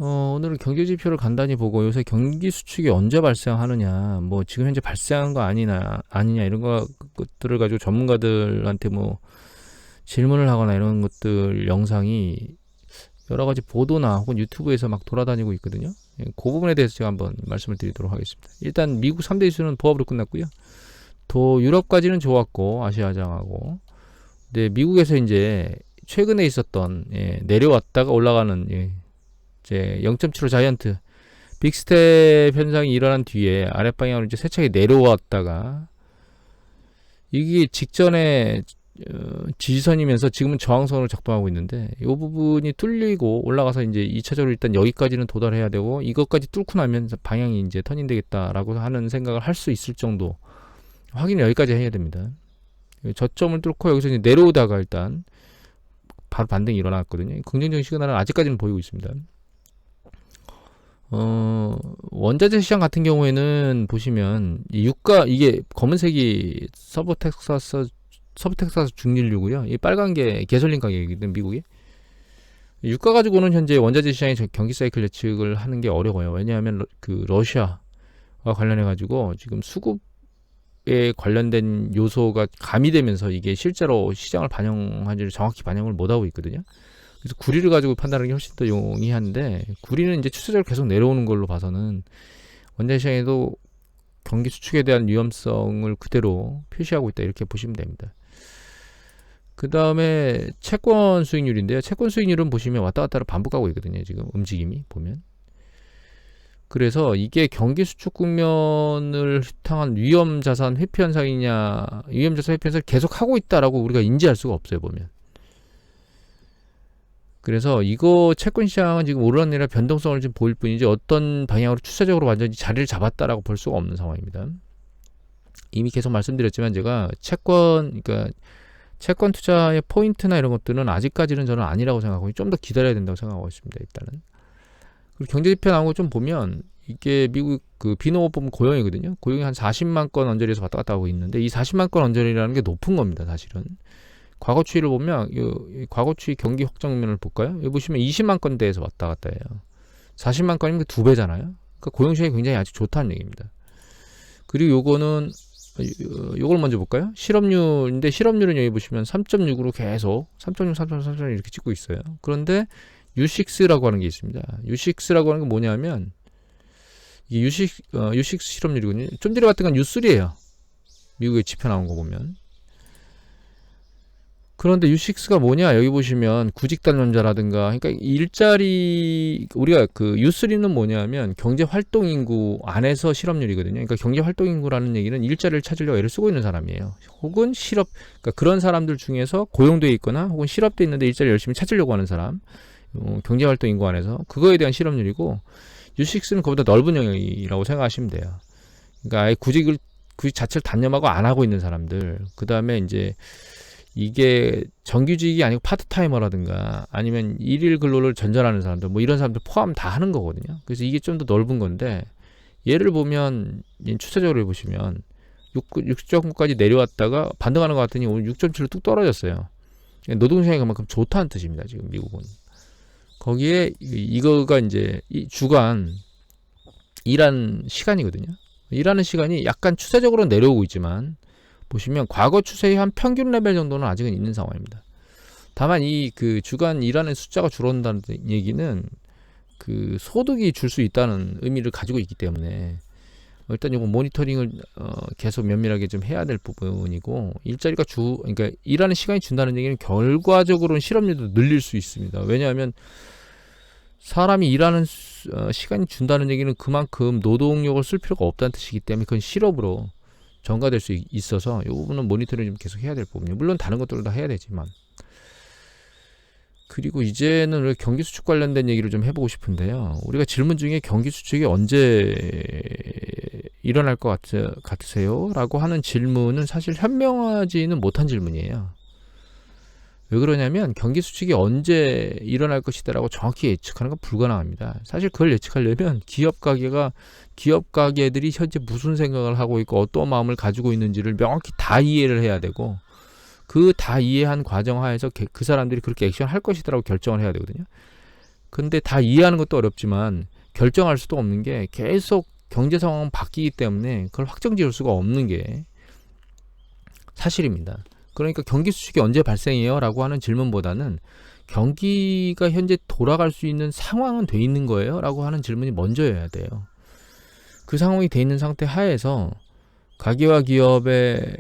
오늘은 경제 지표를 간단히 보고 요새 경기 수축이 언제 발생하느냐, 뭐 지금 현재 발생한 거 아니냐 이런 것들을 가지고 전문가들한테 뭐 질문을 하거나 이런 것들 영상이 여러 가지 보도나 혹은 유튜브에서 막 돌아다니고 있거든요. 예, 그 부분에 대해서 제가 한번 말씀을 드리도록 하겠습니다. 일단 미국 3대 이슈는 보합으로 끝났고요. 또 유럽까지는 좋았고 아시아장하고, 근데 미국에서 이제 최근에 있었던 내려왔다가 올라가는 이제 0.75 자이언트 빅스텝 현상이 일어난 뒤에 아랫방향으로 이제 세차게 내려왔다가 이게 직전에 지지선이면서 지금은 저항선으로 작동하고 있는데, 이 부분이 뚫리고 올라가서 이제 2차적으로 일단 여기까지는 도달해야 되고, 이것까지 뚫고 나면 방향이 이제 턴인되겠다라고 하는 생각을 할 수 있을 정도 확인을 여기까지 해야 됩니다. 저점을 뚫고 여기서 이제 내려오다가 일단 바로 반등이 일어났거든요. 긍정적인 시그널은 아직까지는 보이고 있습니다. 원자재 시장 같은 경우에는 보시면 이 유가, 이게 검은색이 서부 텍사스 중진류고요. 이 빨간 게 개솔린 가격이거든, 미국이. 유가 가지고는 현재 원자재 시장의 경기 사이클 예측을 하는 게 어려워요. 왜냐하면 그 러시아와 관련해 가지고 지금 수급에 관련된 요소가 가미되면서 이게 실제로 시장을 반영하지 정확히 반영을 못 하고 있거든요. 그래서 구리를 가지고 판단하는 게 훨씬 더 용이한데, 구리는 이제 추세적으로 계속 내려오는 걸로 봐서는 원자재 시장에도 경기 수축에 대한 위험성을 그대로 표시하고 있다, 이렇게 보시면 됩니다. 그 다음에 채권 수익률인데요. 채권 수익률은 보시면 왔다 갔다를 반복하고 있거든요. 지금 움직임이 보면. 그래서 이게 경기 수축 국면을 향한 위험 자산 회피 현상이냐, 위험 자산 회피 현상을 계속 하고 있다라고 우리가 인지할 수가 없어요, 보면. 그래서 이거 채권 시장은 지금 오르락내리락 변동성을 좀 보일 뿐이지 어떤 방향으로 추세적으로 완전히 자리를 잡았다라고 볼 수가 없는 상황입니다. 이미 계속 말씀드렸지만 제가 그러니까 채권 투자의 포인트나 이런 것들은 아직까지는 저는 아니라고 생각하고 좀 더 기다려야 된다고 생각하고 있습니다. 일단은. 그리고 경제지표 나온 거 좀 보면 이게 미국 그 비농업 보면 고용이거든요. 고용이 한 40만 건 언저리에서 왔다 갔다 하고 있는데, 이 40만 건 언저리라는 게 높은 겁니다, 사실은. 과거 추이를 보면 이 과거 추이 경기 확정면을 볼까요? 여기 보시면 20만 건대에서 왔다 갔다 해요. 40만 건이면 2배잖아요. 그러니까 고용 시장이 굉장히 아주 좋다는 얘기입니다. 그리고 요걸 먼저 볼까요? 실업률인데, 실업률은 여기 보시면 3.6으로 계속 3.6, 3.3 이렇게 찍고 있어요. 그런데 U6라고 하는 게 있습니다. U6라고 하는 게 뭐냐면 이게 U6 실업률이거든요. 좀 전에 봤던 건 U3예요. 미국의 지표 나온 거 보면. 그런데 U6가 뭐냐? 여기 보시면 구직 단련자라든가, 그러니까 일자리, 우리가 그 U3는 뭐냐면 경제 활동 인구 안에서 실업률이거든요. 그러니까 경제 활동 인구라는 얘기는 일자리를 찾으려고 애를 쓰고 있는 사람이에요. 혹은 그러니까 그런 사람들 중에서 고용돼 있거나 혹은 실업돼 있는데 일자리 열심히 찾으려고 하는 사람, 경제 활동 인구 안에서 그거에 대한 실업률이고, U6는 그보다 넓은 영역이라고 생각하시면 돼요. 그러니까 아예 구직 자체를 단념하고 안 하고 있는 사람들, 그 다음에 이제 이게 정규직이 아니고 파트타이머라든가 아니면 일일 근로를 전전하는 사람들, 뭐 이런 사람들 포함 다 하는 거거든요. 그래서 이게 좀 더 넓은 건데, 예를 보면 추세적으로 보시면 6.9까지 내려왔다가 반등하는 것 같더니 오늘 6.7로 뚝 떨어졌어요. 노동시장이 그만큼 좋다는 뜻입니다, 지금 미국은. 거기에 이거가 이제 이 주간 일하는 시간이거든요. 일하는 시간이 약간 추세적으로 내려오고 있지만, 보시면 과거 추세의 한 평균 레벨 정도는 아직은 있는 상황입니다. 다만 이 그 주간 일하는 숫자가 줄어든다는 얘기는 그 소득이 줄 수 있다는 의미를 가지고 있기 때문에 일단 이거 모니터링을 계속 면밀하게 좀 해야 될 부분이고, 일자리가 그러니까 일하는 시간이 준다는 얘기는 결과적으로는 실업률도 늘릴 수 있습니다. 왜냐하면 사람이 일하는 시간이 준다는 얘기는 그만큼 노동력을 쓸 필요가 없다는 뜻이기 때문에 그건 실업으로 전가될 수 있어서 이 부분은 모니터링 좀 계속 해야 될 부분이에요. 물론 다른 것들도 다 해야 되지만. 그리고 이제는 우리가 경기 수축 관련된 얘기를 좀 해보고 싶은데요. 우리가 질문 중에 경기 수축이 언제 일어날 것 같으세요? 라고 하는 질문은 사실 현명하지는 못한 질문이에요. 왜 그러냐면 경기 수축이 언제 일어날 것이다라고 정확히 예측하는 건 불가능합니다. 사실 그걸 예측하려면 기업 가게들이 현재 무슨 생각을 하고 있고 어떤 마음을 가지고 있는지를 명확히 다 이해를 해야 되고, 그 다 이해한 과정 하에서 그 사람들이 그렇게 액션할 것이다라고 결정을 해야 되거든요. 근데 다 이해하는 것도 어렵지만 결정할 수도 없는 게 계속 경제 상황은 바뀌기 때문에 그걸 확정 지을 수가 없는 게 사실입니다. 그러니까 경기 수축이 언제 발생해요? 라고 하는 질문보다는 경기가 현재 돌아갈 수 있는 상황은 돼 있는 거예요? 라고 하는 질문이 먼저여야 돼요. 그 상황이 돼 있는 상태 하에서 가계와 기업의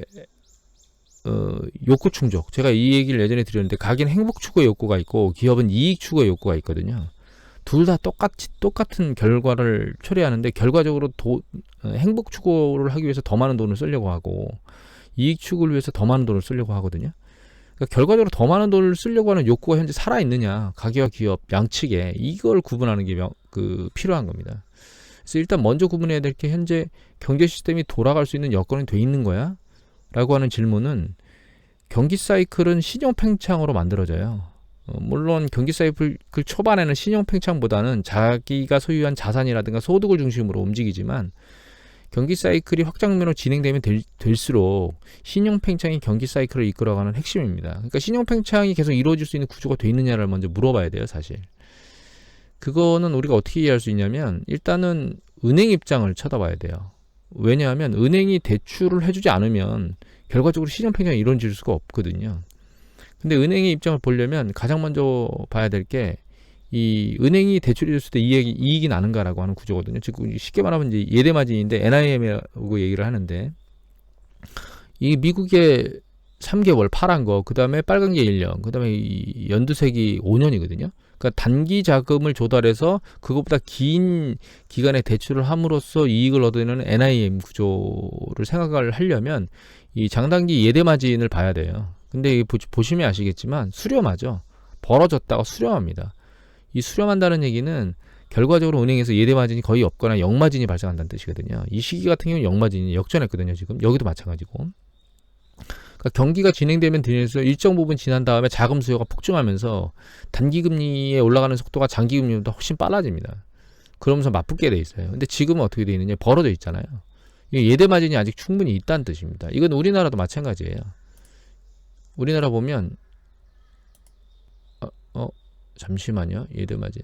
욕구 충족. 제가 이 얘기를 예전에 드렸는데 가게는 행복 추구의 욕구가 있고 기업은 이익 추구의 욕구가 있거든요. 둘 다 똑같은 결과를 초래하는데 결과적으로 행복 추구를 하기 위해서 더 많은 돈을 쓰려고 하고 이익 추구를 위해서 더 많은 돈을 쓰려고 하거든요. 그러니까 결과적으로 더 많은 돈을 쓰려고 하는 욕구가 현재 살아있느냐, 가계와 기업 양측에 이걸 구분하는 게 필요한 겁니다. 그래서 일단 먼저 구분해야 될 게 현재 경제 시스템이 돌아갈 수 있는 여건이 돼 있는 거야? 라고 하는 질문은 경기 사이클은 신용 팽창으로 만들어져요. 물론 경기 사이클 초반에는 신용 팽창보다는 자기가 소유한 자산이라든가 소득을 중심으로 움직이지만 경기 사이클이 확장면으로 진행되면 될수록 신용 팽창이 경기 사이클을 이끌어가는 핵심입니다. 그러니까 신용 팽창이 계속 이루어질 수 있는 구조가 돼 있느냐를 먼저 물어봐야 돼요, 사실. 그거는 우리가 어떻게 이해할 수 있냐면 일단은 은행 입장을 쳐다봐야 돼요. 왜냐하면 은행이 대출을 해주지 않으면 결과적으로 신용 팽창이 이루어질 수가 없거든요. 근데 은행의 입장을 보려면 가장 먼저 봐야 될 게 이 은행이 대출이 줬을 때 이익이 나는가라고 하는 구조거든요. 즉 쉽게 말하면 이제 예대마진인데 NIM이라고 얘기를 하는데 이 미국의 3개월 파란 거, 그 다음에 빨간 게 1년, 그 다음에 이 연두색이 5년이거든요. 그러니까 단기 자금을 조달해서 그것보다 긴 기간에 대출을 함으로써 이익을 얻는 NIM 구조를 생각을 하려면 이 장단기 예대마진을 봐야 돼요. 근데 보시면 아시겠지만 수렴하죠. 벌어졌다가 수렴합니다. 이 수렴한다는 얘기는 결과적으로 은행에서 예대마진이 거의 없거나 역마진이 발생한다는 뜻이거든요. 이 시기 같은 경우는 역마진이 역전했거든요. 지금 여기도 마찬가지고. 그러니까 경기가 진행되면 되면서 일정 부분 지난 다음에 자금 수요가 폭증하면서 단기금리에 올라가는 속도가 장기금리보다 훨씬 빨라집니다. 그러면서 맞붙게 돼 있어요. 근데 지금은 어떻게 돼 있느냐? 벌어져 있잖아요. 예대마진이 아직 충분히 있다는 뜻입니다. 이건 우리나라도 마찬가지예요. 우리나라 보면 잠시만요. 예대마진.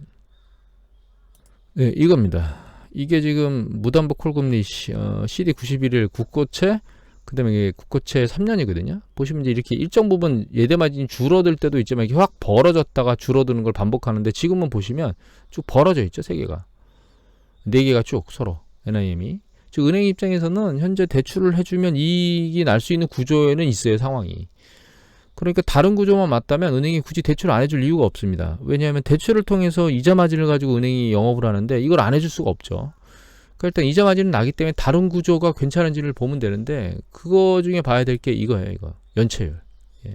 네, 이겁니다. 이게 지금 무담보 콜금리 CD 91일 국고채, 그 다음에 국고채 3년이거든요. 보시면 이제 이렇게 일정 부분 예대마진이 줄어들 때도 있지만 이렇게 확 벌어졌다가 줄어드는 걸 반복하는데 지금은 보시면 쭉 벌어져 있죠. 3개가. 4개가 쭉 서로 NIM이. 즉 은행 입장에서는 현재 대출을 해주면 이익이 날 수 있는 구조에는 있어요. 상황이. 그러니까 다른 구조만 맞다면 은행이 굳이 대출을 안 해줄 이유가 없습니다. 왜냐하면 대출을 통해서 이자 마진을 가지고 은행이 영업을 하는데 이걸 안 해줄 수가 없죠. 그러니까 일단 이자 마진은 나기 때문에 다른 구조가 괜찮은지를 보면 되는데 그거 중에 봐야 될 게 이거예요. 이거 연체율. 예.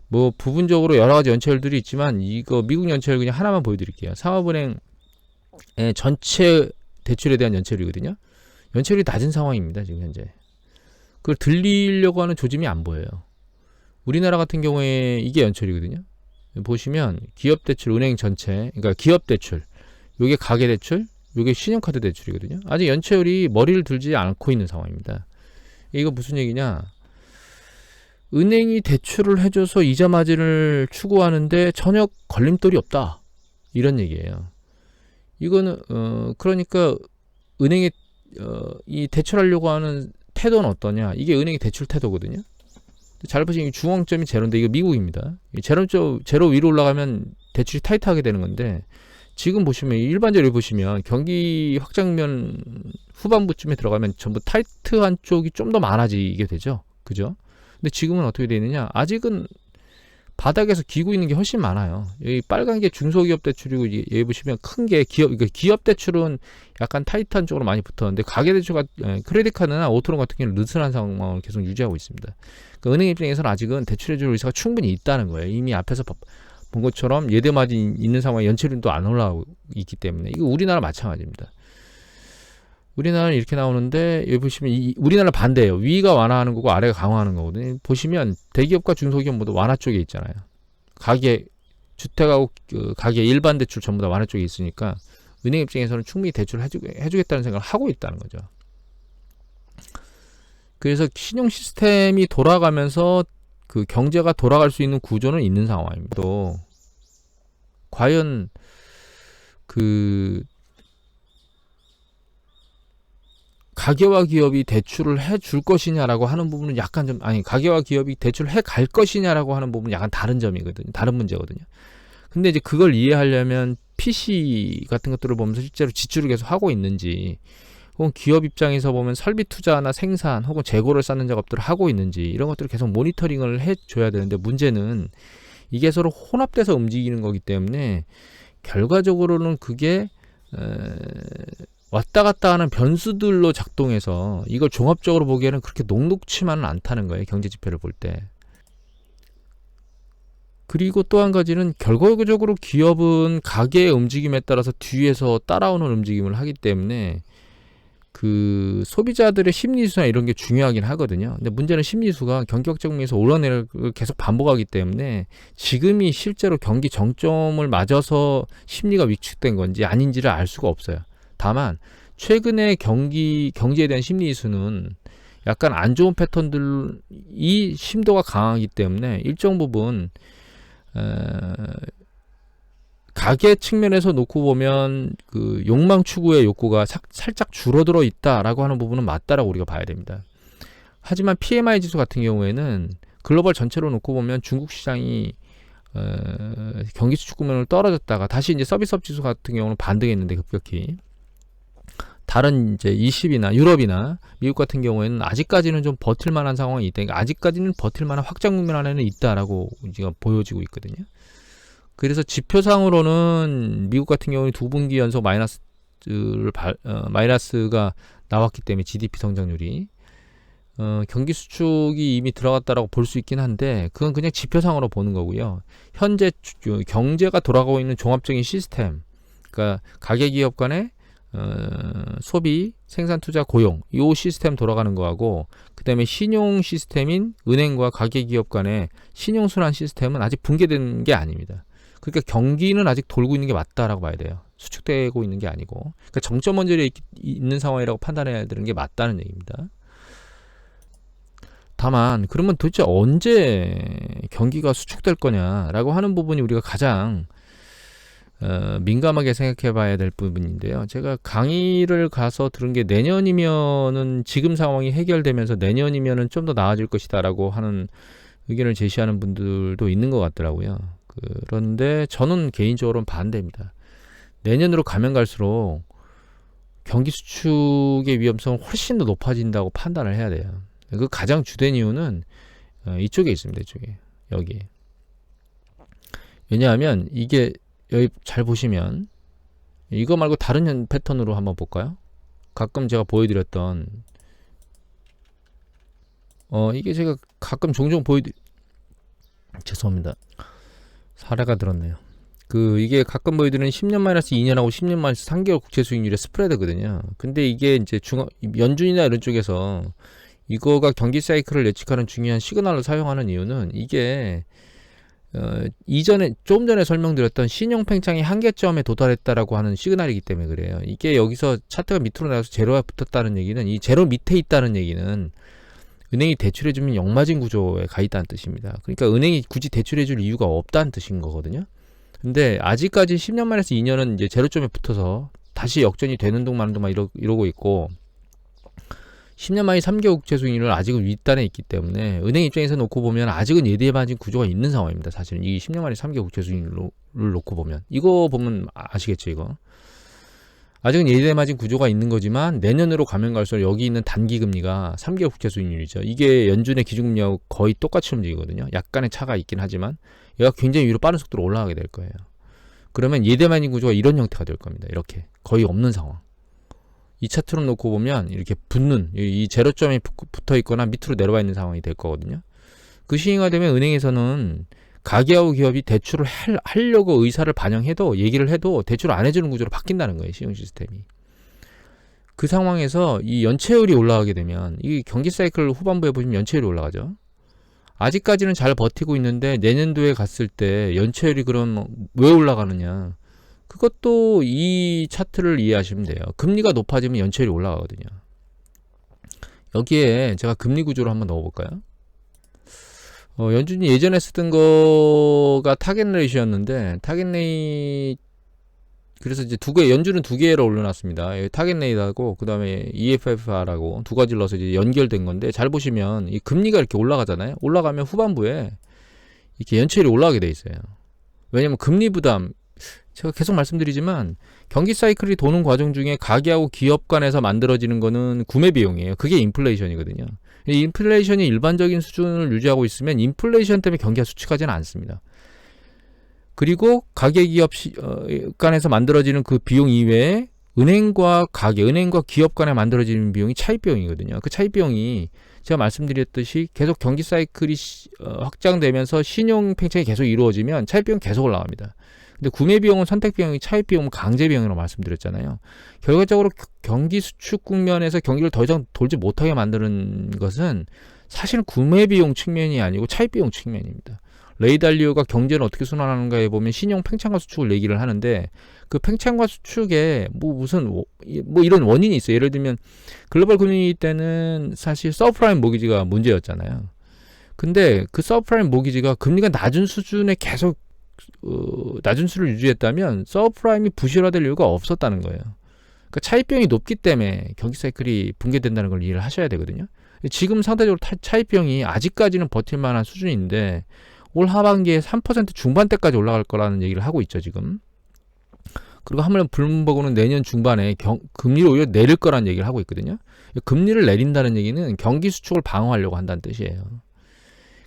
뭐 부분적으로 여러 가지 연체율들이 있지만 이거 미국 연체율 그냥 하나만 보여드릴게요. 상업은행 전체 대출에 대한 연체율이거든요. 연체율이 낮은 상황입니다. 지금 현재. 그걸 들리려고 하는 조짐이 안 보여요. 우리나라 같은 경우에 이게 연체율이거든요. 보시면 기업 대출, 은행 전체, 그러니까 기업 대출, 요게 가계 대출, 요게 신용카드 대출이거든요. 아직 연체율이 머리를 들지 않고 있는 상황입니다. 이거 무슨 얘기냐? 은행이 대출을 해줘서 이자 마진을 추구하는데 전혀 걸림돌이 없다. 이런 얘기예요. 이거는 그러니까 은행이 이 대출하려고 하는 태도는 어떠냐? 이게 은행의 대출 태도거든요. 잘 보시면 중앙점이 제로인데 이거 미국입니다. 제로 위로 올라가면 대출이 타이트하게 되는 건데 지금 보시면 일반적으로 보시면 경기 확장면 후반부쯤에 들어가면 전부 타이트한 쪽이 좀 더 많아지게 되죠. 그죠? 근데 지금은 어떻게 되어 있느냐? 아직은 바닥에서 기고 있는 게 훨씬 많아요. 여기 빨간 게 중소기업 대출이고 여기 보시면 큰 게 기업 대출은 약간 타이트한 쪽으로 많이 붙었는데 가계대출 크레딧 카드나 오토론 같은 경우는 느슨한 상황을 계속 유지하고 있습니다. 그러니까 은행 입장에서는 아직은 대출해줄 의사가 충분히 있다는 거예요. 이미 앞에서 본 것처럼 예대마진 있는 상황에 연체율도 안 올라오고 있기 때문에 이거 우리나라 마찬가지입니다. 우리나라는 이렇게 나오는데 여기 보시면 우리나라 반대예요. 위가 완화하는 거고 아래가 강화하는 거거든요. 보시면 대기업과 중소기업 모두 완화 쪽에 있잖아요. 가계 주택하고 가계 일반 대출 전부 다 완화 쪽에 있으니까 은행 입장에서는 충분히 대출을 해주겠다는 생각을 하고 있다는 거죠. 그래서 신용 시스템이 돌아가면서 그 경제가 돌아갈 수 있는 구조는 있는 상황입니다. 또 과연 그 가계와 기업이 대출을 해 줄 것이냐라고 하는 부분은 약간 좀, 아니, 가계와 기업이 대출을 해 갈 것이냐라고 하는 부분은 약간 다른 점이거든요. 다른 문제거든요. 근데 이제 그걸 이해하려면 PC 같은 것들을 보면서 실제로 지출을 계속 하고 있는지, 혹은 기업 입장에서 보면 설비 투자나 생산 혹은 재고를 쌓는 작업들을 하고 있는지, 이런 것들을 계속 모니터링을 해줘야 되는데, 문제는 이게 서로 혼합돼서 움직이는 거기 때문에 결과적으로는 그게 왔다 갔다 하는 변수들로 작동해서 이걸 종합적으로 보기에는 그렇게 녹록치만은 않다는 거예요, 경제 지표를 볼 때. 그리고 또 한 가지는 결과적으로 기업은 가계의 움직임에 따라서 뒤에서 따라오는 움직임을 하기 때문에 그 소비자들의 심리수나 이런 게 중요하긴 하거든요. 근데 문제는 심리수가 경기학적 면에서 오르내를 계속 반복하기 때문에 지금이 실제로 경기 정점을 맞아서 심리가 위축된 건지 아닌지를 알 수가 없어요. 다만 최근에 경제에 대한 심리수는 약간 안 좋은 패턴들이 심도가 강하기 때문에 일정 부분 가계 측면에서 놓고 보면 그 욕망 추구의 욕구가 살짝 줄어들어 있다라고 하는 부분은 맞다라고 우리가 봐야 됩니다. 하지만 PMI 지수 같은 경우에는 글로벌 전체로 놓고 보면 중국 시장이 경기 수축 구면으로 떨어졌다가 다시 이제 서비스업 지수 같은 경우는 반등했는데 급격히 다른 이제 20이나 유럽이나 미국 같은 경우에는 아직까지는 좀 버틸만한 상황이 있다. 그러니까 아직까지는 버틸만한 확장 국면 안에는 있다라고 지금 보여지고 있거든요. 그래서 지표상으로는 미국 같은 경우는 두 분기 연속 마이너스가 나왔기 때문에 GDP 성장률이 경기 수축이 이미 들어갔다라고 볼 수 있긴 한데 그건 그냥 지표상으로 보는 거고요. 현재 경제가 돌아가고 있는 종합적인 시스템, 그러니까 가계 기업 간의 소비, 생산, 투자, 고용 이 시스템 돌아가는 거하고 그 다음에 신용 시스템인 은행과 가계 기업 간의 신용순환 시스템은 아직 붕괴된 게 아닙니다. 그러니까 경기는 아직 돌고 있는 게 맞다라고 봐야 돼요. 수축되고 있는 게 아니고, 그러니까 정점 언저리에 있는 상황이라고 판단해야 되는 게 맞다는 얘기입니다. 다만 그러면 도대체 언제 경기가 수축될 거냐라고 하는 부분이 우리가 가장 민감하게 생각해 봐야 될 부분인데요. 제가 강의를 가서 들은 게 내년이면은 지금 상황이 해결되면서 내년이면은 좀 더 나아질 것이다라고 하는 의견을 제시하는 분들도 있는 것 같더라고요. 그런데 저는 개인적으로는 반대입니다. 내년으로 가면 갈수록 경기 수축의 위험성은 훨씬 더 높아진다고 판단을 해야 돼요. 그 가장 주된 이유는 이쪽에 있습니다. 이쪽에. 여기. 왜냐하면 이게 여기 잘 보시면 이거 말고 다른 패턴으로 한번 볼까요? 가끔 제가 보여드렸던 이게 제가 가끔 종종 죄송합니다. 사례가 들었네요. 이게 가끔 보여드리는 10년 마이너스 2년하고 10년 마이너스 3개월 국채 수익률의 스프레드거든요. 근데 이게 이제 연준이나 이런 쪽에서 이거가 경기 사이클을 예측하는 중요한 시그널로 사용하는 이유는 이게 조금 전에 설명드렸던 신용 팽창이 한계점에 도달했다라고 하는 시그널이기 때문에 그래요. 이게 여기서 차트가 밑으로 나가서 제로에 붙었다는 얘기는, 이 제로 밑에 있다는 얘기는 은행이 대출해주면 역마진 구조에 가 있다는 뜻입니다. 그러니까 은행이 굳이 대출해줄 이유가 없다는 뜻인 거거든요. 근데 아직까지 10년 마이너스 2년은 이제 제로점에 붙어서 다시 역전이 되는 동 마는 동 이러고 있고, 10년 만에 3개월 국채 수익률은 아직은 윗단에 있기 때문에 은행 입장에서 놓고 보면 아직은 예대해맞은 구조가 있는 상황입니다. 사실은 이 10년 만에 3개월 국채 수익률을 놓고 보면, 이거 보면 아시겠죠. 이거 아직은 예대해맞은 구조가 있는 거지만 내년으로 가면 갈수록 여기 있는 단기금리가 3개월 국채 수익률이죠. 이게 연준의 기준금리하고 거의 똑같이 움직이거든요. 약간의 차가 있긴 하지만 얘가 굉장히 위로 빠른 속도로 올라가게 될 거예요. 그러면 예대해맞은 구조가 이런 형태가 될 겁니다. 이렇게 거의 없는 상황. 이 차트로 놓고 보면 이렇게 붙는, 이 제로점에 붙어 있거나 밑으로 내려와 있는 상황이 될 거거든요. 그 시기가 되면 은행에서는 가계하고 기업이 대출을 하려고 의사를 반영해도, 얘기를 해도 대출을 안 해주는 구조로 바뀐다는 거예요. 신용 시스템이. 그 상황에서 이 연체율이 올라가게 되면, 이 경기 사이클 후반부에 보시면 연체율이 올라가죠. 아직까지는 잘 버티고 있는데 내년도에 갔을 때 연체율이 그럼 왜 올라가느냐, 그것도 이 차트를 이해하시면 돼요. 금리가 높아지면 연체율이 올라가거든요. 여기에 제가 금리 구조를 한번 넣어볼까요? 연준이 예전에 쓰던 거가 타겟 레이시였는데, 타겟 레이가 그래서 이제 연준은 두 개를 올려놨습니다. 타겟 레이트하고 그다음에 EFFR하고 두 가지를 넣어서 이제 연결된 건데, 잘 보시면 이 금리가 이렇게 올라가잖아요. 올라가면 후반부에 이렇게 연체율이 올라가게 돼 있어요. 왜냐면 금리 부담, 제가 계속 말씀드리지만 경기 사이클이 도는 과정 중에 가계하고 기업 간에서 만들어지는 거는 구매 비용이에요. 그게 인플레이션이거든요. 이 인플레이션이 일반적인 수준을 유지하고 있으면 인플레이션 때문에 경기가 수축하지는 않습니다. 그리고 가계 기업 간에서 만들어지는 그 비용 이외에 은행과 기업 간에 만들어지는 비용이 차입 비용이거든요. 그 차입 비용이 제가 말씀드렸듯이 계속 경기 사이클이 확장되면서 신용 팽창이 계속 이루어지면 차입 비용 계속 올라갑니다. 근데 구매 비용은 선택 비용이, 차입 비용은 강제 비용이라고 말씀드렸잖아요. 결과적으로 경기 수축 국면에서 경기를 더 이상 돌지 못하게 만드는 것은 사실은 구매 비용 측면이 아니고 차입 비용 측면입니다. 레이 달리오가 경제를 어떻게 순환하는가에 보면 신용 팽창과 수축을 얘기를 하는데, 그 팽창과 수축에 무슨 이런 원인이 있어요. 예를 들면 글로벌 금융위기 때는 사실 서프라임 모기지가 문제였잖아요. 근데 그 서프라임 모기지가 금리가 낮은 수준에 계속 낮은 수를 유지했다면 서프라임이 부실화될 이유가 없었다는 거예요. 그러니까 차입비용이 높기 때문에 경기 사이클이 붕괴된다는 걸 이해를 하셔야 되거든요. 지금 상대적으로 차입비용이 아직까지는 버틸 만한 수준인데 올 하반기에 3% 중반대까지 올라갈 거라는 얘기를 하고 있죠, 지금. 그리고 한번 블룸버그는 내년 중반에 금리를 오히려 내릴 거라는 얘기를 하고 있거든요. 금리를 내린다는 얘기는 경기 수축을 방어하려고 한다는 뜻이에요.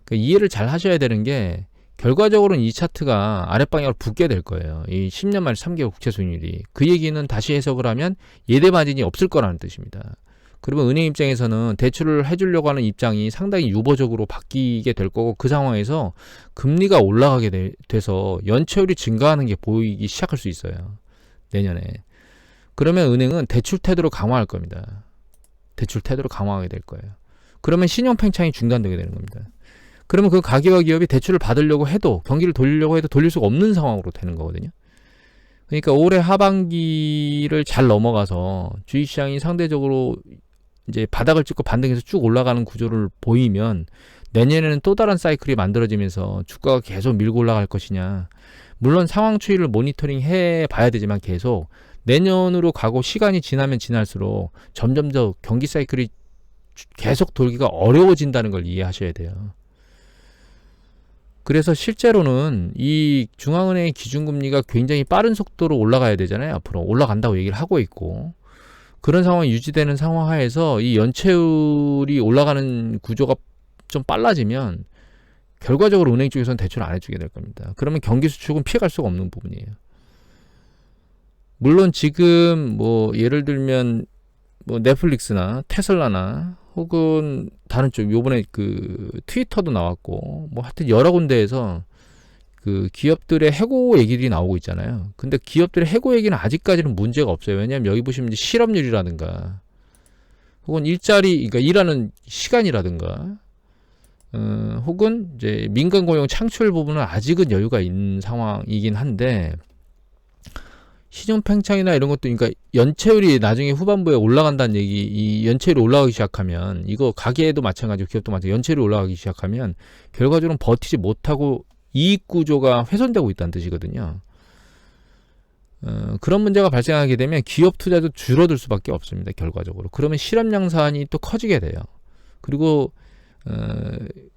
그러니까 이해를 잘 하셔야 되는 게, 결과적으로는 이 차트가 아랫방향으로 붙게 될 거예요. 이 10년 만에 3개월 국채 수익률이. 그 얘기는 다시 해석을 하면 예대 마진이 없을 거라는 뜻입니다. 그러면 은행 입장에서는 대출을 해주려고 하는 입장이 상당히 유보적으로 바뀌게 될 거고, 그 상황에서 금리가 올라가게 돼서 연체율이 증가하는 게 보이기 시작할 수 있어요, 내년에. 그러면 은행은 대출 태도를 강화할 겁니다. 대출 태도를 강화하게 될 거예요. 그러면 신용 팽창이 중단되게 되는 겁니다. 그러면 그 가계와 기업이 대출을 받으려고 해도, 경기를 돌리려고 해도 돌릴 수가 없는 상황으로 되는 거거든요. 그러니까 올해 하반기를 잘 넘어가서 주식시장이 상대적으로 이제 바닥을 찍고 반등해서 쭉 올라가는 구조를 보이면 내년에는 또 다른 사이클이 만들어지면서 주가가 계속 밀고 올라갈 것이냐. 물론 상황 추이를 모니터링 해 봐야 되지만 계속 내년으로 가고 시간이 지나면 지날수록 점점 더 경기 사이클이 계속 돌기가 어려워진다는 걸 이해하셔야 돼요. 그래서 실제로는 이 중앙은행의 기준금리가 굉장히 빠른 속도로 올라가야 되잖아요. 앞으로 올라간다고 얘기를 하고 있고, 그런 상황이 유지되는 상황 하에서 이 연체율이 올라가는 구조가 좀 빨라지면 결과적으로 은행 쪽에서는 대출을 안 해주게 될 겁니다. 그러면 경기 수축은 피해갈 수가 없는 부분이에요. 물론 지금 예를 들면 넷플릭스나 테슬라나 혹은 다른 쪽, 요번에 그 트위터도 나왔고 하여튼 여러 군데에서 그 기업들의 해고 얘기들이 나오고 있잖아요. 근데 기업들의 해고 얘기는 아직까지는 문제가 없어요. 왜냐하면 여기 보시면 이제 실업률이라든가 혹은 그러니까 일하는 시간이라든가 혹은 이제 민간 고용 창출 부분은 아직은 여유가 있는 상황이긴 한데, 신용 팽창이나 이런 것도, 그러니까 연체율이 나중에 후반부에 올라간다는 얘기, 이 연체율이 올라가기 시작하면, 이거 가계도 마찬가지고 기업도 마찬가지고 연체율이 올라가기 시작하면 결과적으로는 버티지 못하고 이익 구조가 훼손되고 있다는 뜻이거든요. 그런 문제가 발생하게 되면 기업 투자도 줄어들 수밖에 없습니다, 결과적으로. 그러면 실업 양산이 또 커지게 돼요. 그리고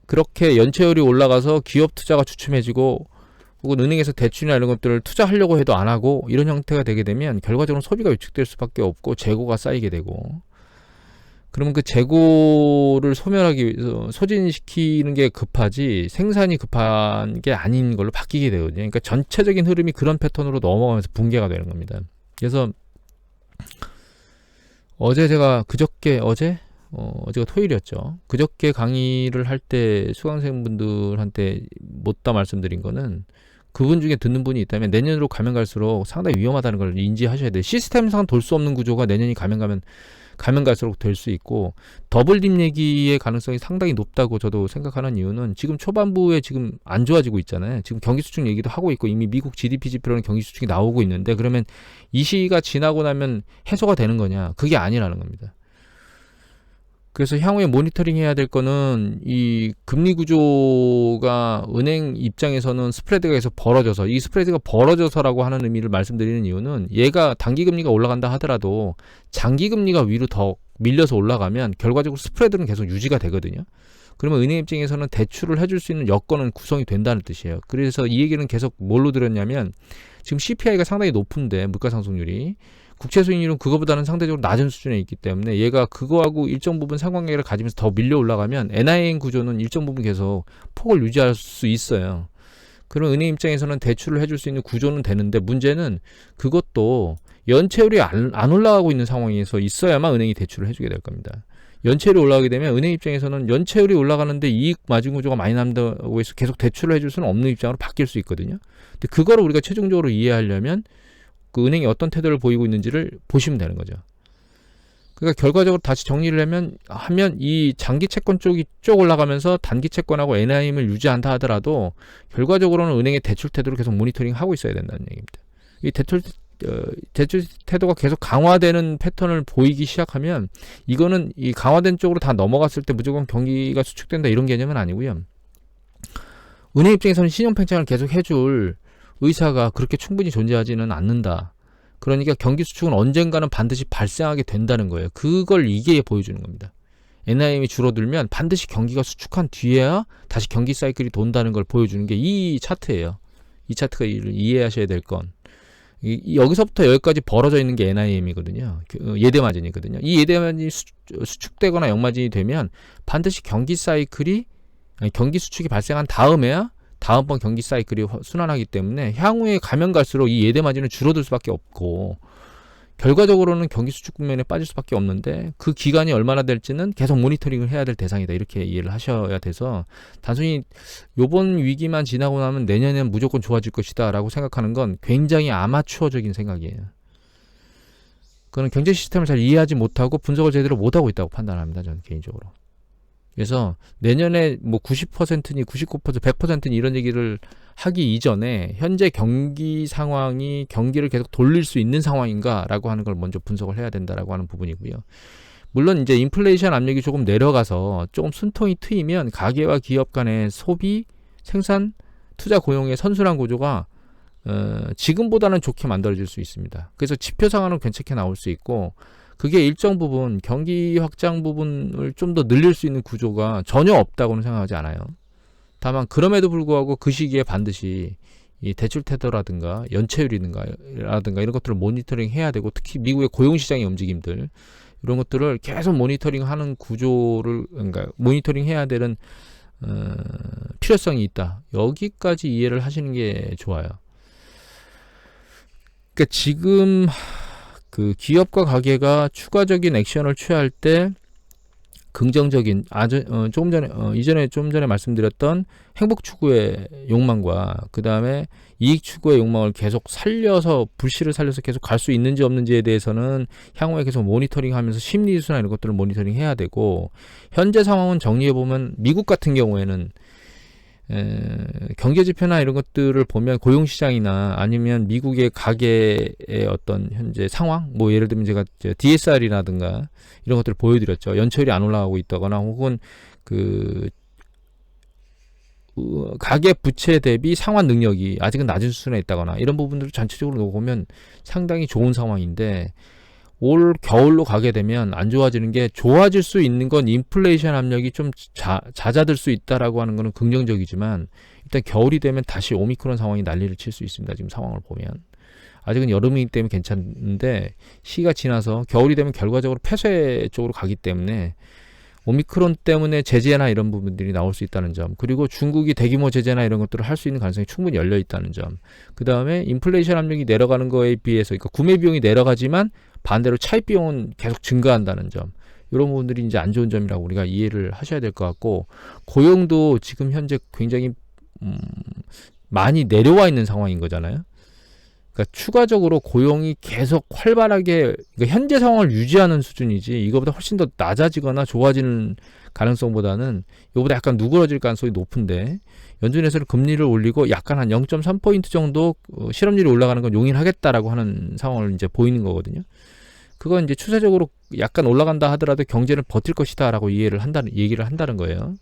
그렇게 연체율이 올라가서 기업 투자가 주춤해지고 혹은 은행에서 대출이나 이런 것들을 투자하려고 해도 안 하고 이런 형태가 되게 되면 결과적으로 소비가 위축될 수밖에 없고 재고가 쌓이게 되고, 그러면 그 재고를 소멸하기 위해서 소진시키는 게 급하지 생산이 급한 게 아닌 걸로 바뀌게 되거든요. 그러니까 전체적인 흐름이 그런 패턴으로 넘어가면서 붕괴가 되는 겁니다. 그래서 어제 제가 어제가 토요일이었죠. 그저께 강의를 할 때 수강생분들한테 못다 말씀드린 거는, 그분 중에 듣는 분이 있다면 내년으로 가면 갈수록 상당히 위험하다는 걸 인지하셔야 돼요. 시스템상 돌 수 없는 구조가 내년이 가면 갈수록 될 수 있고, 더블딥 얘기의 가능성이 상당히 높다고 저도 생각하는 이유는, 지금 초반부에 지금 안 좋아지고 있잖아요. 지금 경기 수축 얘기도 하고 있고 이미 미국 GDP 지표로는 경기 수축이 나오고 있는데, 그러면 이 시기가 지나고 나면 해소가 되는 거냐? 그게 아니라는 겁니다. 그래서 향후에 모니터링 해야 될 거는 이 금리 구조가 은행 입장에서는 스프레드가 계속 벌어져서, 이 스프레드가 벌어져서라고 하는 의미를 말씀드리는 이유는 얘가 단기 금리가 올라간다 하더라도 장기 금리가 위로 더 밀려서 올라가면 결과적으로 스프레드는 계속 유지가 되거든요. 그러면 은행 입장에서는 대출을 해줄 수 있는 여건은 구성이 된다는 뜻이에요. 그래서 이 얘기는 계속 뭘로 들었냐면, 지금 CPI가 상당히 높은데 물가 상승률이, 국채 수익률은 그거보다는 상대적으로 낮은 수준에 있기 때문에 얘가 그거하고 일정 부분 상관관계를 가지면서 더 밀려 올라가면 NIM 구조는 일정 부분 계속 폭을 유지할 수 있어요. 그러면 은행 입장에서는 대출을 해줄 수 있는 구조는 되는데, 문제는 그것도 연체율이 안 올라가고 있는 상황에서 있어야만 은행이 대출을 해주게 될 겁니다. 연체율이 올라가게 되면 은행 입장에서는 연체율이 올라가는데 이익 마진 구조가 많이 난다고 해서 계속 대출을 해줄 수는 없는 입장으로 바뀔 수 있거든요. 근데 그거를 우리가 최종적으로 이해하려면 그 은행이 어떤 태도를 보이고 있는지를 보시면 되는 거죠. 그러니까 결과적으로 다시 정리를 하면 이 장기 채권 쪽이 쭉 올라가면서 단기 채권하고 NIM을 유지한다 하더라도 결과적으로는 은행의 대출 태도를 계속 모니터링 하고 있어야 된다는 얘기입니다. 이 대출 태도가 계속 강화되는 패턴을 보이기 시작하면, 이거는 이 강화된 쪽으로 다 넘어갔을 때 무조건 경기가 수축된다 이런 개념은 아니고요. 은행 입장에서는 신용 팽창을 계속 해줄 의사가 그렇게 충분히 존재하지는 않는다. 그러니까 경기 수축은 언젠가는 반드시 발생하게 된다는 거예요. 그걸 이게 보여주는 겁니다. NIM이 줄어들면 반드시 경기가 수축한 뒤에야 다시 경기 사이클이 돈다는 걸 보여주는 게 이 차트예요. 이 차트가 이해하셔야 될 건, 여기서부터 여기까지 벌어져 있는 게 NIM이거든요. 예대마진이거든요. 이 예대마진이 수축되거나 역마진이 되면 반드시 경기 수축이 발생한 다음에야 다음번 경기 사이클이 순환하기 때문에 향후에 가면 갈수록 이 예대마진은 줄어들 수밖에 없고, 결과적으로는 경기 수축 국면에 빠질 수밖에 없는데, 그 기간이 얼마나 될지는 계속 모니터링을 해야 될 대상이다, 이렇게 이해를 하셔야 돼서, 단순히 요번 위기만 지나고 나면 내년엔 무조건 좋아질 것이다 라고 생각하는 건 굉장히 아마추어적인 생각이에요. 그건 경제 시스템을 잘 이해하지 못하고 분석을 제대로 못하고 있다고 판단합니다, 저는 개인적으로. 그래서 내년에 뭐 90%니 99%, 100%니 이런 얘기를 하기 이전에 현재 경기 상황이 경기를 계속 돌릴 수 있는 상황인가라고 하는 걸 먼저 분석을 해야 된다라고 하는 부분이고요. 물론 이제 인플레이션 압력이 조금 내려가서 조금 숨통이 트이면 가계와 기업 간의 소비, 생산, 투자 고용의 선순환 구조가 지금보다는 좋게 만들어질 수 있습니다. 그래서 지표상으로는 괜찮게 나올 수 있고, 그게 일정 부분 경기 확장 부분을 좀 더 늘릴 수 있는 구조가 전혀 없다고는 생각하지 않아요. 다만 그럼에도 불구하고 그 시기에 반드시 이 대출 태도라든가 연체율이라든가 이런 것들을 모니터링 해야 되고, 특히 미국의 고용시장의 움직임들, 이런 것들을 계속 모니터링하는 구조를, 그러니까 모니터링 해야 되는 필요성이 있다. 여기까지 이해를 하시는 게 좋아요. 그러니까 지금 그 기업과 가계가 추가적인 액션을 취할 때 긍정적인, 이전에 좀 전에 말씀드렸던 행복 추구의 욕망과 그 다음에 이익 추구의 욕망을 계속 불씨를 살려서 계속 갈 수 있는지 없는지에 대해서는 향후에 계속 모니터링하면서 심리 수나 이런 것들을 모니터링 해야 되고, 현재 상황은 정리해 보면 미국 같은 경우에는 경제 지표나 이런 것들을 보면 고용시장이나 아니면 미국의 가계의 어떤 현재 상황, 뭐 예를 들면 제가 DSR이라든가 이런 것들을 보여드렸죠. 연체율이 안 올라가고 있다거나, 혹은 그 가계 부채 대비 상환 능력이 아직은 낮은 수준에 있다거나, 이런 부분들을 전체적으로 놓고 보면 상당히 좋은 상황인데, 올 겨울로 가게 되면 안 좋아지는 게, 좋아질 수 있는 건 인플레이션 압력이 좀 잦아들 수 있다라고 하는 거는 긍정적이지만, 일단 겨울이 되면 다시 오미크론 상황이 난리를 칠 수 있습니다. 지금 상황을 보면 아직은 여름이기 때문에 괜찮은데, 시기가 지나서 겨울이 되면 결과적으로 폐쇄 쪽으로 가기 때문에 오미크론 때문에 제재나 이런 부분들이 나올 수 있다는 점, 그리고 중국이 대규모 제재나 이런 것들을 할 수 있는 가능성이 충분히 열려 있다는 점, 그 다음에 인플레이션 압력이 내려가는 거에 비해서, 그러니까 구매 비용이 내려가지만 반대로 차입 비용은 계속 증가한다는 점, 이런 부분들이 이제 안 좋은 점이라고 우리가 이해를 하셔야 될 것 같고, 고용도 지금 현재 굉장히 많이 내려와 있는 상황인 거잖아요. 그러니까 추가적으로 고용이 계속 활발하게, 그러니까 현재 상황을 유지하는 수준이지 이거보다 훨씬 더 낮아지거나 좋아지는 가능성보다는 이거보다 약간 누그러질 가능성이 높은데, 연준에서는 금리를 올리고 약간 한 0.3포인트 정도 실업률이 올라가는 건 용인하겠다라고 하는 상황을 이제 보이는 거거든요. 그건 이제 추세적으로 약간 올라간다 하더라도 경제는 버틸 것이다라고 얘기를 한다는 거예요.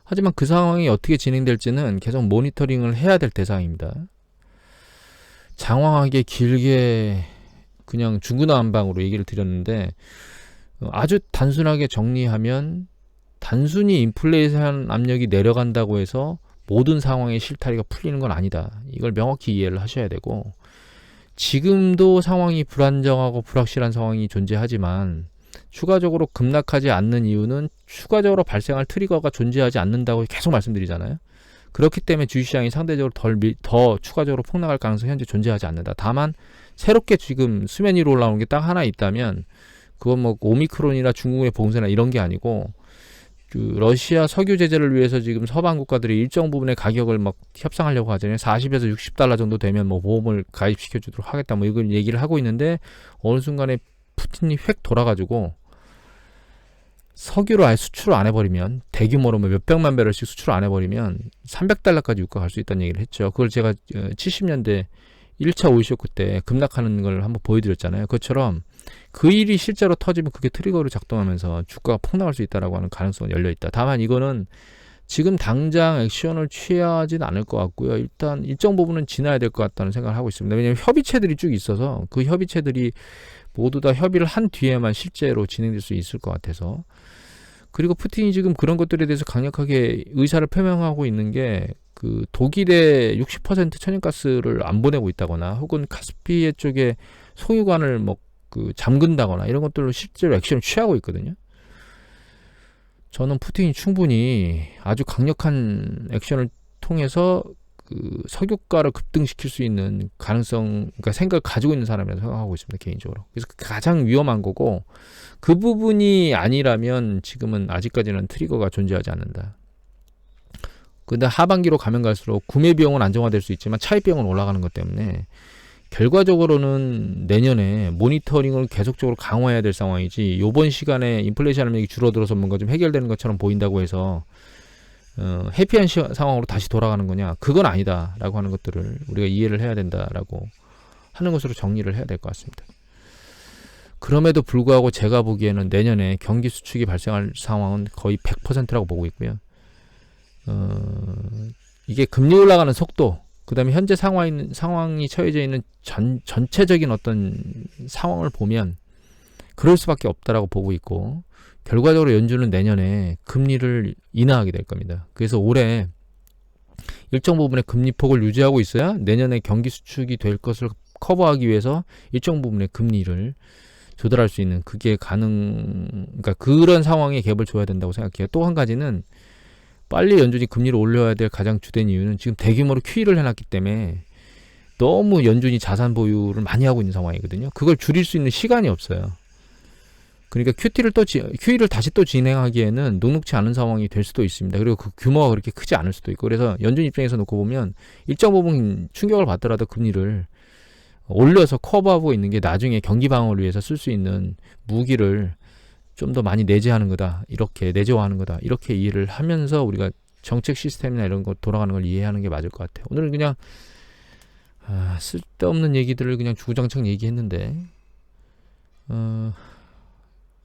하지만 그 상황이 어떻게 진행될지는 계속 모니터링을 해야 될 대상입니다. 장황하게 길게 그냥 중구난방으로 얘기를 드렸는데, 아주 단순하게 정리하면 단순히 인플레이션 압력이 내려간다고 해서 모든 상황의 실타리가 풀리는 건 아니다. 이걸 명확히 이해를 하셔야 되고, 지금도 상황이 불안정하고 불확실한 상황이 존재하지만 추가적으로 급락하지 않는 이유는 추가적으로 발생할 트리거가 존재하지 않는다고 계속 말씀드리잖아요. 그렇기 때문에 주식시장이 상대적으로 더 추가적으로 폭락할 가능성이 현재 존재하지 않는다. 다만 새롭게 지금 수면 위로 올라오는 게 딱 하나 있다면, 그건 뭐 오미크론이나 중국의 봉쇄나 이런 게 아니고, 그 러시아 석유 제재를 위해서 지금 서방 국가들이 일정 부분의 가격을 막 협상하려고 하잖아요. 40에서 60달러 정도 되면 뭐 보험을 가입시켜 주도록 하겠다, 뭐 이걸 얘기를 하고 있는데, 어느 순간에 푸틴이 획 돌아가지고 석유를 아예 수출을 안 해버리면, 대규모로 뭐 몇백만 배럴씩 수출을 안 해버리면 300달러까지 유가 갈 수 있다는 얘기를 했죠. 그걸 제가 70년대 1차 오일쇼크 때 급락하는 걸 한번 보여드렸잖아요. 그것처럼 그 일이 실제로 터지면 그게 트리거로 작동하면서 주가가 폭락할 수 있다라고 하는 가능성은 열려있다. 다만 이거는 지금 당장 액션을 취하지는 않을 것 같고요. 일단 일정 부분은 지나야 될 것 같다는 생각을 하고 있습니다. 왜냐하면 협의체들이 쭉 있어서 그 협의체들이 모두 다 협의를 한 뒤에만 실제로 진행될 수 있을 것 같아서, 그리고 푸틴이 지금 그런 것들에 대해서 강력하게 의사를 표명하고 있는 게, 그 독일의 60% 천연가스를 안 보내고 있다거나, 혹은 카스피해 쪽에 송유관을 뭐 그 잠근다거나 이런 것들로 실제로 액션을 취하고 있거든요. 저는 푸틴이 충분히 아주 강력한 액션을 통해서 그 석유가를 급등시킬 수 있는 가능성, 그러니까 생각을 가지고 있는 사람이라고 생각하고 있습니다, 개인적으로. 그래서 가장 위험한 거고, 그 부분이 아니라면 지금은 아직까지는 트리거가 존재하지 않는다. 근데 하반기로 가면 갈수록 구매 비용은 안정화될 수 있지만 차입 비용은 올라가는 것 때문에 결과적으로는 내년에 모니터링을 계속적으로 강화해야 될 상황이지, 요번 시간에 인플레이션 압력이 줄어들어서 뭔가 좀 해결되는 것처럼 보인다고 해서 해피한 상황으로 다시 돌아가는 거냐, 그건 아니다 라고 하는 것들을 우리가 이해를 해야 된다라고 하는 것으로 정리를 해야 될 것 같습니다. 그럼에도 불구하고 제가 보기에는 내년에 경기 수축이 발생할 상황은 거의 100%라고 보고 있고요. 이게 금리 올라가는 속도, 그 다음에 현재 상황이 처해져 있는 전체적인 어떤 상황을 보면 그럴 수밖에 없다라고 보고 있고, 결과적으로 연준은 내년에 금리를 인하하게 될 겁니다. 그래서 올해 일정 부분의 금리 폭을 유지하고 있어야 내년에 경기 수축이 될 것을 커버하기 위해서 일정 부분의 금리를 조달할 수 있는, 그게 그러니까 그런 상황에 갭을 줘야 된다고 생각해요. 또 한 가지는, 빨리 연준이 금리를 올려야 될 가장 주된 이유는 지금 대규모로 QE를 해놨기 때문에 너무 연준이 자산 보유를 많이 하고 있는 상황이거든요. 그걸 줄일 수 있는 시간이 없어요. 그러니까 QE를 다시 또 진행하기에는 녹록치 않은 상황이 될 수도 있습니다. 그리고 그 규모가 그렇게 크지 않을 수도 있고, 그래서 연준 입장에서 놓고 보면 일정 부분 충격을 받더라도 금리를 올려서 커버하고 있는 게 나중에 경기 방어를 위해서 쓸 수 있는 무기를 좀 더 많이 내재하는 거다, 이렇게 내재화하는 거다, 이렇게 이해를 하면서 우리가 정책 시스템이나 이런 거 돌아가는 걸 이해하는 게 맞을 것 같아요. 오늘은 그냥 쓸데없는 얘기들을 그냥 주구장창 얘기했는데,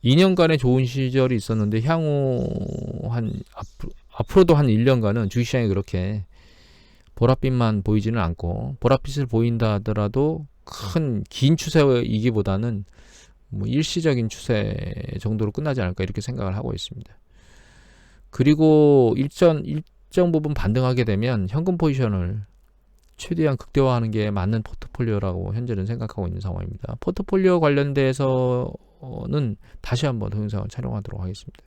2년간의 좋은 시절이 있었는데 향후 앞으로도 한 1년간은 주식시장이 그렇게 보랏빛만 보이지는 않고, 보랏빛을 보인다 하더라도 긴 추세이기보다는 뭐 일시적인 추세 정도로 끝나지 않을까, 이렇게 생각을 하고 있습니다. 그리고 일정 부분 반등하게 되면 현금 포지션을 최대한 극대화하는 게 맞는 포트폴리오라고 현재는 생각하고 있는 상황입니다. 포트폴리오 관련돼서는 다시 한번 동영상을 촬영하도록 하겠습니다.